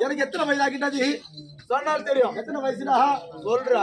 எனக்கு எத்தனை வயதாகிட்டது சொன்னால் தெரியும். எத்தனை வயசுடா சொல்றா?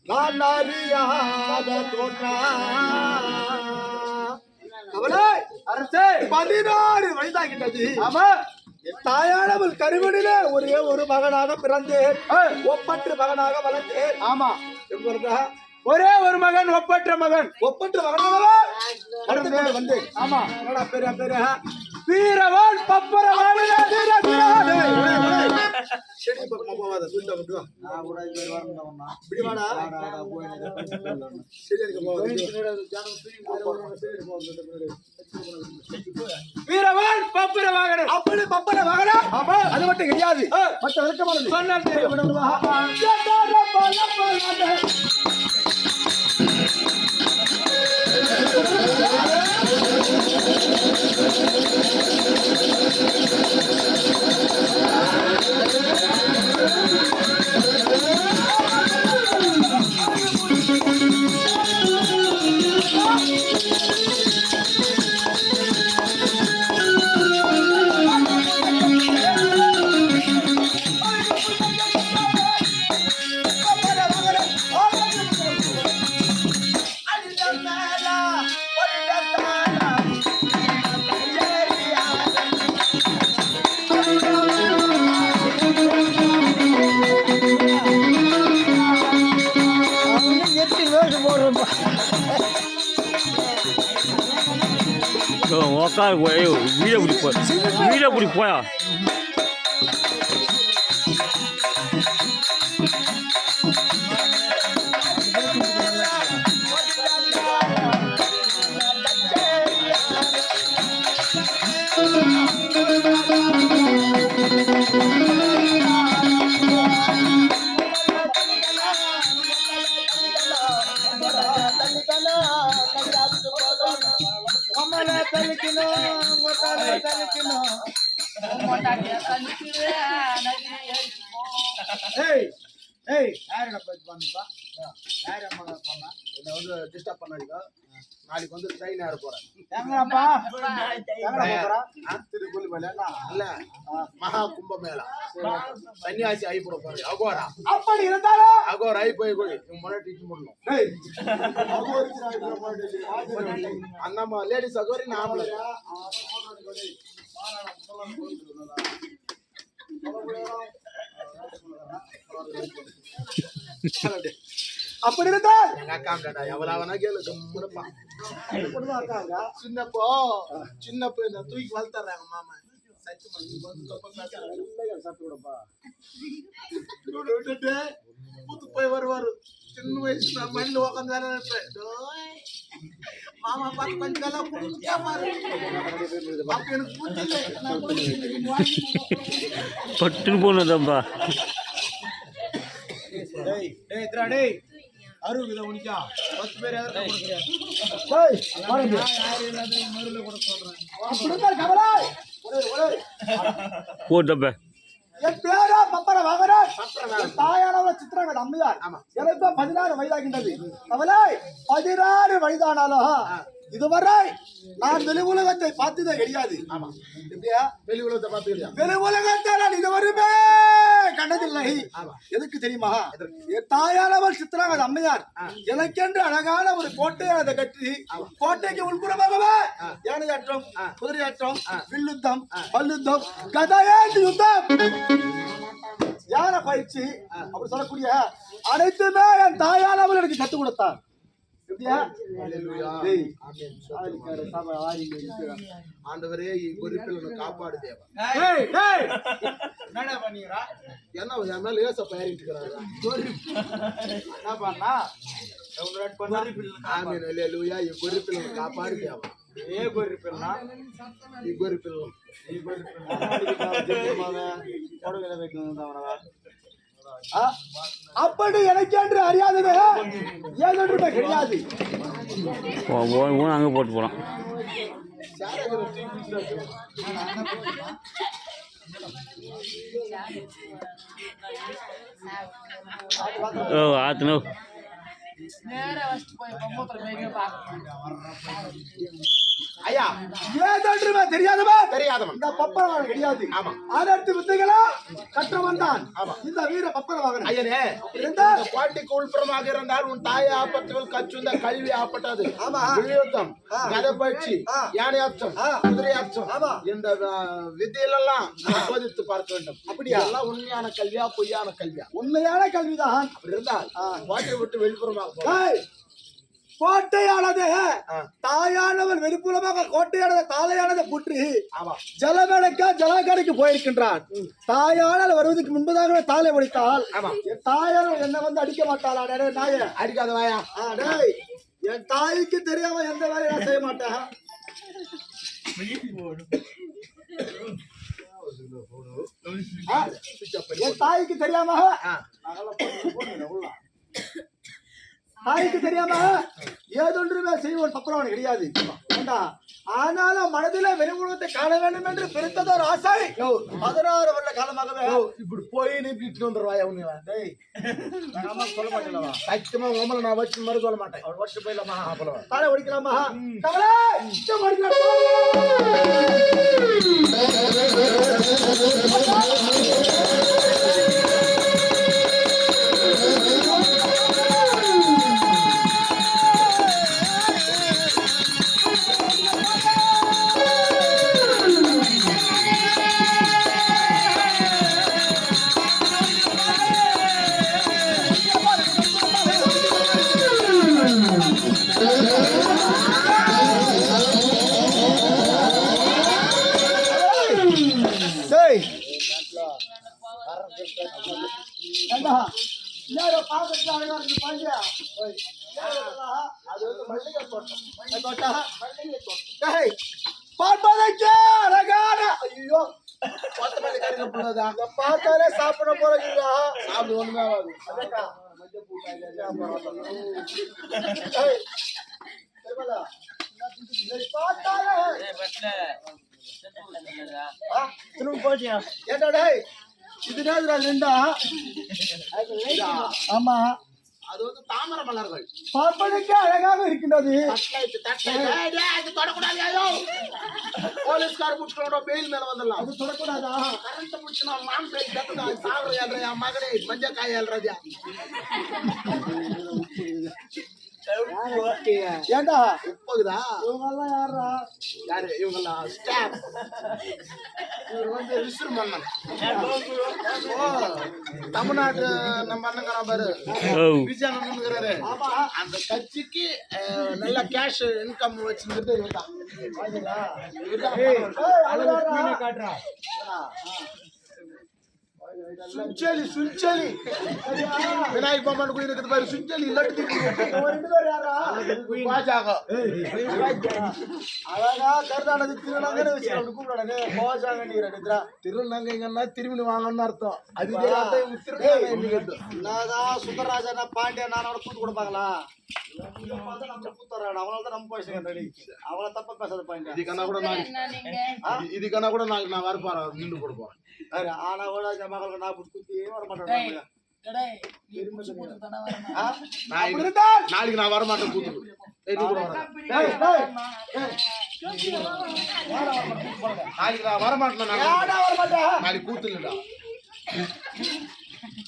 நான் அறியாத தோற்றா அரசே 16 வயதாகிட்டது. ஆமா, தாயானவள் கருவனிலே ஒரே ஒரு மகனாக பிறந்தேன், ஒப்பற்ற மகனாக வளர்ந்தேன். ஆமா, ஒரே ஒரு மகன், ஒப்பற்ற மகன், ஒப்பற்ற மகனாக வந்தேன். ஆமா, பேர பேர வீரவான் பப்பரவான் செடி பக்கம் போவாத சுண்ட விட்டு இப்படிவாடா வீரவான் பப்பர வாகனம். அப்படி பப்பர வாகனம். ஆமா, அது மட்டும் கிடையாது, மற்ற விளக்கமானது சொன்னால் தெரியும். உக்கார் வீட பிடி போயா. டிஸ்டர்ப் பண்ணாதீங்க, நாளைக்கு வந்து ட்ரெயின் ஏற போறேன். மகா கும்பமேளா சன்னியாசி ஆகி போட போறேன். அகோரா அப்படி இருந்தாலும் அகோரா ஆகி போய் முன்னாடி பண்ணணும். அண்ணம்மா லேடிஸ் அகோரி நாமள அப்படி இருந்தால் எங்க அக்காங்கடா எவ்வளவுனா கேளு கம்முனப்பா. சின்னப்போ சின்னப்போ இந்த தூக்கி வளர்த்துறாங்க மாமா. கூத்து போய் வருவாரு. சின்ன வயசு மண்ணில் உட்காந்து வேலை இருப்பேன். மாமா பார்த்து கொஞ்சம் பட்டுன்னு போனதம்பா. அறுபது உனிக்கா 10 பேர் போட்டப்ப என் பேரா பப்பர வாகனம். தாயானவள் சித்திரங்கள் அம்மையார். எனக்கு 16 வயதாகின்றது. அவளை 16 வயதானாலும் இதுவரை நான் வெளி உலகத்தை பார்த்ததே கிடையாது. வெளி உலகத்தை பார்த்தது, வெளி உலகத்தை நான் இதுவரையுமே கண்டதில்லை. எதுக்கு தெரியுமா? என் தாயானவள் சித்திரங்கள் அம்மையார் எனக்கென்று அழகான ஒரு கோட்டையை அதை கட்டி, கோட்டைக்கு உள்புறமாகவே யானையாற்றம், குதிரையாற்றம், வில்லுத்தம், பல்லுத்தம், கதையாட்டு யுத்தம், யானை பயிற்சி அப்படி சொல்லக்கூடிய அனைத்துமே என் தாயானவள் எனக்கு கற்றுக் கொடுத்தார். எப்படியா ஹalleluya டேய் ஆமென் ஆலிக்கார சபை ஆரிங்க இருக்கிறான் ஆண்டவரே குறிப்பில் காப்பாடு தேவா டேய் டேய் என்னடா பண்ணீங்கடா என்ன என் மேல ஏசப்ப ஏறிட்டு இருக்காரு என்ன பண்ணா டவுன்லோட் பண்ணா ஆமென் ஹalleluya குறிப்பில் காப்பாடு தேவா ఏ గొర్రె పిల్ల ఈ గొర్రె పిల్ల அப்படி எனக்கு என்று அறியாதது ஏதென்று கிடையாது அங்கே போட்டு போகலாம். ஓ ஆத்துனோ ஐயா ஏதென்றுமே தெரியாதவா தெரியாதவன் இந்த பப்பரவாகன் கிடையாது. ஆமா. அதற்கு வித்தைகளா கற்றவன் தான் இந்த வீர பப்பரவாகன். ஐயனே இருந்தா பாட்டிக்கு உள்புறமாக இருந்தால் உன் தாயை ஆப்பத்தவள் கச்சுந்த கல்வி ஆப்பட்டது ஆமா. வில்யுத்தம் கதை பயிற்சி யானை ஆச்சம் குதிரை ஆச்சம் ஆமா. இந்த வித்தையிலெல்லாம் சோதித்து பார்க்க வேண்டும். அப்படியா எல்லாம் உண்மையான கல்வியா பொய்யான கல்வியா? உண்மையான கல்விதான். அப்படி இருந்தால் பாட்டியை விட்டு வெளிப்புறமாக போ. கோட்டையானது தாயானவன் வெளிப்புறமாக கோட்டையானது தாளையானதை புற்றி ஜலமேடைக்க ஜலக்கடைக்கு போயிருக்கின்றான். தாயானால் வருவதற்கு முன்பதாக தாளை ஒடித்தால் என் தாயானவன் என்ன வந்து அடிக்க மாட்டாளா? நாய அடிக்காத வாயா. என் தாய்க்கு தெரியாம எந்த வேலையும் நான் செய்ய மாட்டேன். என் தாய்க்கு தெரியாம தாய்க்கு தெரியாம ஏதொன்றுமே செய்வோம் பப்பரவன் கிடையாது. ஆனாலும் மனதில வெளி உலகத்தை காண வேண்டும் என்று பெருத்ததோர் ஆசை 16 வருட காலமாகவே. இப்படி போய் நீ வீட்டுக்கு வந்துடுவாயா? சொல்ல மாட்டேன். சத்தியமா உங்களை நான் வச்சு மாதிரி சொல்ல மாட்டேன். அவர் வச்சு போயிடலாமா? அப்புறம் தானே ஒடிக்கலாமா? பார்ப்பதற்கு அழகான ஐயோ பார்த்தாலே சாப்பிட போறீங்களா? சாப்பிடு ஒண்ணுமே ஆகாது. ஆமா, அது வந்து தாமர மலர்கள் பார்ப்பதற்கு அழகாக இருக்கின்றது. போலீஸ்கார புடிச்சோட பெயில் மேல வந்துடலாம். அது தொடக்கூடாதா? கரண்ட் புடிச்சு நான் மான் பேய் கத்துதா சாவற என் மகனே மஞ்ச காய் அல்றதியா. ஏண்டா உப்புகுதா? இவங்கெல்லாம் யாரா? யாரு இவங்கெல்லாம்? ஸ்டாப். இவர் வந்து விசிறு மன்னன். தமிழ்நாட்டு நம்ம அண்ணங்கிறான் பாரு விஜயனங்கிறாரு. அந்த கட்சிக்கு நல்ல கேஷ் இன்கம் வச்சுட்டு சுஞ்சலி சுஞ்சலி விநாயக் பொம்மன் கோயில் இருக்குது பாரு. சுஞ்சலி இல்லாட்டி அழகா கருதானது திருநங்கை கூப்பிடாங்க. திருநங்கைங்கன்னா திரும்பி வாங்கன்னு அர்த்தம். அது என்னதான் சுந்தரராஜன் பாண்டியன் நான் அவனை கூட்டு கொடுப்பாங்களா? அவனால்தான் நம்ம பேசுகிறேன். அவளை தப்பா பேசாத பாண்டியன். இதுக்கான கூட நாளைக்கு நான் வரப்பாரு நின்று கொடுப்போம். ஆனா கூட மகளுக்கு நான் குத்தி வர மாட்டேன். நாளைக்கு நான் வரமாட்டேன் கூத்து. நாளைக்கு நான் வரமாட்டேன். நாளைக்கு கூத்து இல்லடா.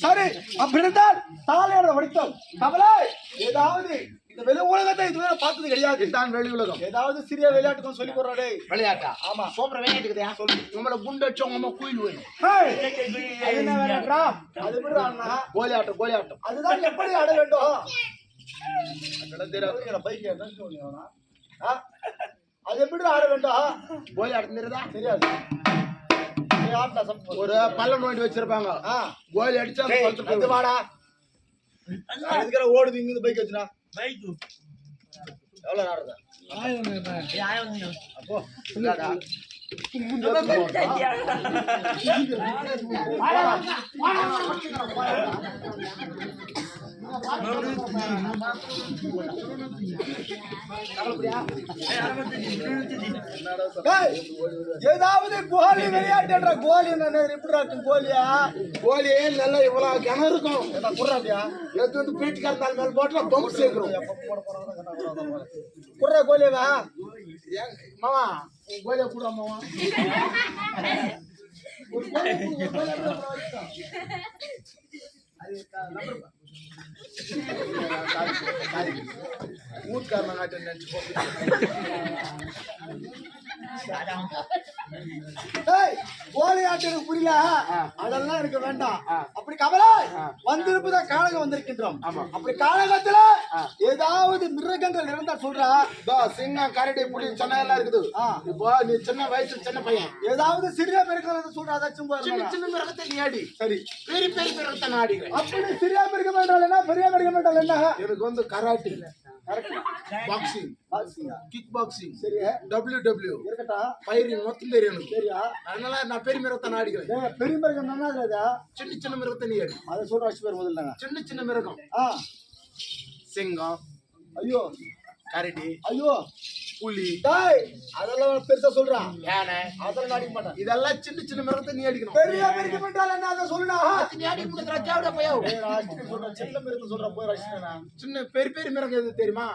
சரி, அப்படி இருந்தால் தாலையோட வடித்தோம் கவலை. ஏதாவது இந்த வெளி உலகத்தை இதுவரை பார்த்தது கிடையாது. இதுதான் வெளி உலகம். ஏதாவது சிறிய விளையாட்டுக்கும் சொல்லி போடுறாடே. விளையாட்டா? ஆமா, சோப்பர விளையாட்டுக்குதா? சொல்லு. உங்களோட குண்டு அடிச்சவங்க அம்மா குயில் வேணும். அது என்ன விளையாடுறா? அது விடுறான்னா கோலி ஆட்டம். கோலி ஆட்டம் அதுதான் எப்படி ஆட வேண்டும்? அதெல்லாம் தெரியாது. பைக் அது எப்படி ஆட வேண்டாம் கோலி அடிச்சுருதா தெரியாது நீ ஆட்டா சப்போஸ் ஒரு பள்ளம் நோண்டி வச்சிருப்பாங்க. கோலி அடிச்சா அந்த பள்ளத்துக்கு வந்து வாடா இதுக்கெல்லாம் ஓடுது இங்க பைக் வச்சுனா எவ்வளவு ஆடுறதா அப்போ இல்லடா ஏதாவது கோலி விளையாட்டுன்ற கோலி என்ன எப்படி இருக்கும் கோலியா கோலி நல்லா இவ்வளவு கிணறு இருக்கும். குர்றாப்பியா எடுத்து வந்து பீட்டுக்காரத்தால் மேல போட்டுல பம்பு சேர்க்கிறோம். குர்ற கோலியவா மாமா கோலியை கூட மாமா ஊர்க்காரன் நாட்டு நினைச்சு கோலி ஆட்டு எனக்கு புரியல அதெல்லாம் எனக்கு வேண்டாம் அப்படி கவலை வந்திருப்பதா காலகம் வந்திருக்கின்றோம் அப்படி காலகத்துல ஏதாவது மிருகங்கள் இருந்தா சொல்றா சிங்கம் கரடி புலி சென்னை எல்லாம் இருக்குது. இப்போ நீ சின்ன வயசு சின்ன பையன் ஏதாவது சிறிய மிருகங்கள் சொல்றா அதாச்சும் சின்ன சின்ன மிருகத்தை நீ ஆடி சரி பெரிய பெரிய மிருகத்தை நான் ஆடிக்கிறேன். அப்படி சிறிய மிருகம் என்றால் என்ன பெரிய மிருகம் என்றால் என்ன எனக்கு வந்து கராட்டி பாக்ஸிங் கிக் பாக்ஸிங் சரி WW இருக்கட்டா ஃபயரிங் மொத்தம் தெரியும் எனக்கு. சரியா அதனால நான் பெரிய மிருகத்தை நான் ஆடிக்கிறேன். பெரிய மிருகம் என்ன சின்ன சின்ன மிருகத்தை நீ ஆடி அதை சொல்ற வச்சு பேர் முதல்ல சின்ன சின்ன மிருகம் சிங்கம் ஐயோ கரடி ஐயோ புலி டேய் அதெல்லாம் பெருசா சொல்றான் யானை அதெல்லாம் அடிக்க மாட்டான் இதெல்லாம் சின்ன சின்ன மிருகத்தை நீ அடிக்கணும். பெரிய மிருகம் என்றால் என்ன அதை சொல்லுடா நீ அடி கொடுக்குற ஜாவட போய் சொல்றேன் சின்ன மிருகம் சொல்றேன் போய் ரசிக்கனா சின்ன பெரிய பெரிய மிருகம் எது தெரியுமா?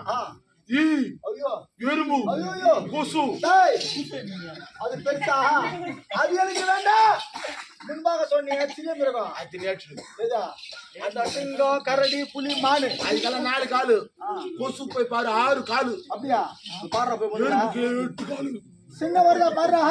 ஐயோ எறும்பு ஐயோ கொசு டேய் அது பெருசா அது எனக்கு வேண்டாம் முன்பாக சொன்னீங்க சின்ன மிருகம் அது நேற்று ஏதா அந்த சிங்கம் கரடி புலி மானு அதுக்கெல்லாம் 4 காலு கொசு போய் பாரு 6 காலு அப்படியா பாடுற போய் முதல்ல. எறும்புக்கு 8 காலு சிங்கம் வருதா பாடுறா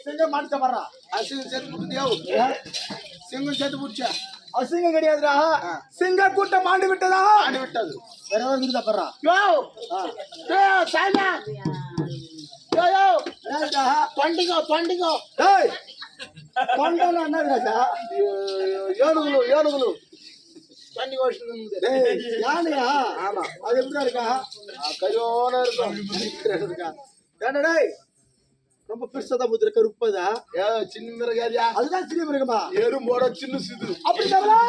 சிங்கம் மாடிச்ச பாடுறா அசிங்கம் சேர்த்து புடிச்சியா சிங்கம் சேர்த்து புடிச்சா அசிங்கம் கிடையாதுடா சிங்க கூட்டம் மாண்டு விட்டதா ஆடி விட்டது வேற ஏதாவது இருக்குதா பாடுறா யோ சாய்மா யோ தொண்டிங்கோ டேய் தொண்டனா என்ன ராஜா ஏனுகுலு தண்ணி வாஷிங் டேய் யானையா ஆமா அது எப்படிடா இருக்கா கரியோன இருக்கும் இருக்கா ஏன்டா டேய் ரொம்ப பெருசா முதிர கருப்பதா சின்ன மிருகாதியா அதுதான் சின்ன மிருகமா எறும்போட சின்ன சிது அப்படி தவறா